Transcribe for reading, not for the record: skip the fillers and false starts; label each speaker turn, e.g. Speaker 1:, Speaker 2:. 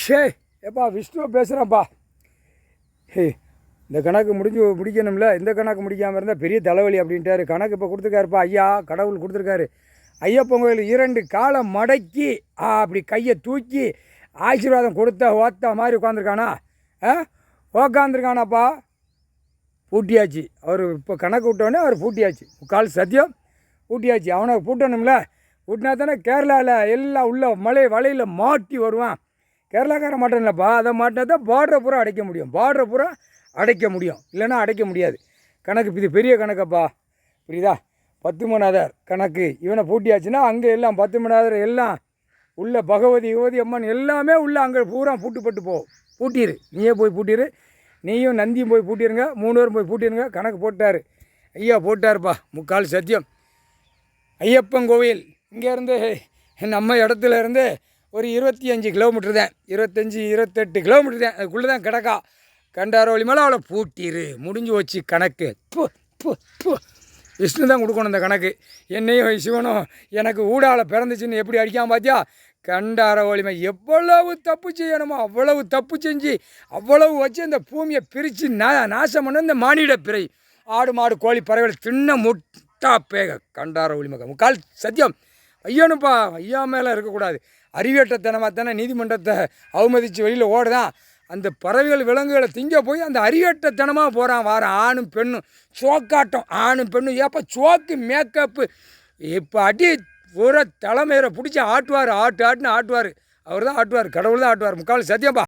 Speaker 1: ஷே எப்பா விஷ்ணு பேசுகிறேன்ப்பா. ஹே இந்த கணக்கு முடிக்கணும்ல. இந்த கணக்கு முடிக்காமல் இருந்தால் பெரிய தலைவலி அப்படின்ட்டாரு. கணக்கு இப்போ கொடுத்துருக்காருப்பா ஐயா, கடவுள் கொடுத்துருக்காரு. ஐயப்பன் கோயில் 2 காலை மடக்கி அப்படி கையை தூக்கி ஆசீர்வாதம் கொடுத்தா ஓத்த மாதிரி உட்காந்துருக்கானா? உக்காந்துருக்கானாப்பா. பூட்டியாச்சு. அவர் இப்போ கணக்கு விட்டோடனே அவர் பூட்டியாச்சு. முக்கால் சத்தியம் பூட்டியாச்சு. அவனை பூட்டணும்ல. பூட்டினா தானே கேரளாவில் எல்லாம் உள்ள வலையில் மாட்டி வருவான். கேரளாக்கார மாட்டேன்லப்பா. அதை மாட்டினா தான் பார்டரை பூரா அடைக்க முடியும். பார்டரை பூரா அடைக்க முடியும், இல்லைன்னா அடைக்க முடியாது. கணக்கு இது பெரிய கணக்கப்பா, புரியுதா? 13,000 கணக்கு. இவனை பூட்டியாச்சுன்னா அங்கே எல்லாம் 13,000 எல்லாம் உள்ள பகவதி யுவதி அம்மன் எல்லாமே உள்ள அங்கே பூரா பூட்டுப்பட்டு பூட்டிடு. நீயே போய் பூட்டிடு. நீயும் நந்தியும் போய் பூட்டிடுங்க. 3 பேரும் போய் பூட்டிடுங்க. கணக்கு போட்டார் ஐயா, போட்டாருப்பா. முக்கால் சத்தியம். ஐயப்பன் கோவில் இங்கேருந்து நம்ம இடத்துல இருந்து ஒரு 25 கிலோமீட்டர் தான். 28 கிலோமீட்டர் தான். அதுக்குள்ளே தான் கிடக்கா. கண்டாரோலி மேலே அவளை பூட்டிடு. முடிஞ்சு வச்சு கணக்கு. விஷ்ணு தான் கொடுக்கணும் இந்த கணக்கு. என்னையும் சிவனும் எனக்கு ஊடால பிறந்துச்சுன்னு எப்படி அடிக்காமல் பார்த்தியா? கண்டாரோலிமை எவ்வளவு தப்பு செய்யணுமோ அவ்வளவு தப்பு செஞ்சு அவ்வளவு வச்சு இந்த பூமியை பிரித்து நாசம் பண்ண இந்த மானிட பிறை ஆடு மாடு கோழி பறவைகளை தின்ன முட்டா பேக கண்டாரோலிமை முக்கால் சத்தியம். ஐயனுப்பா, ஐயா மேலே இருக்கக்கூடாது. அறிவேட்டத்தனமாக தானே நீதிமன்றத்தை அவமதித்து வெளியில் ஓடுதான். அந்த பறவைகள் விலங்குகளை திங்க போய் அந்த அறிவேட்டத்தனமாக போகிறான். வாரம் ஆணும் பெண்ணும் சோக்காட்டம். ஆணும் பெண்ணும் ஏப்பா சோக்கு மேக்கப்பு. இப்போ அடி பூரா தலைமையில பிடிச்சி ஆட்டுவார். ஆட்டுன்னு ஆட்டுவார். அவர் தான் ஆட்டுவார். கடவுள் தான் ஆட்டுவார். முக்கால் சத்தியப்பா.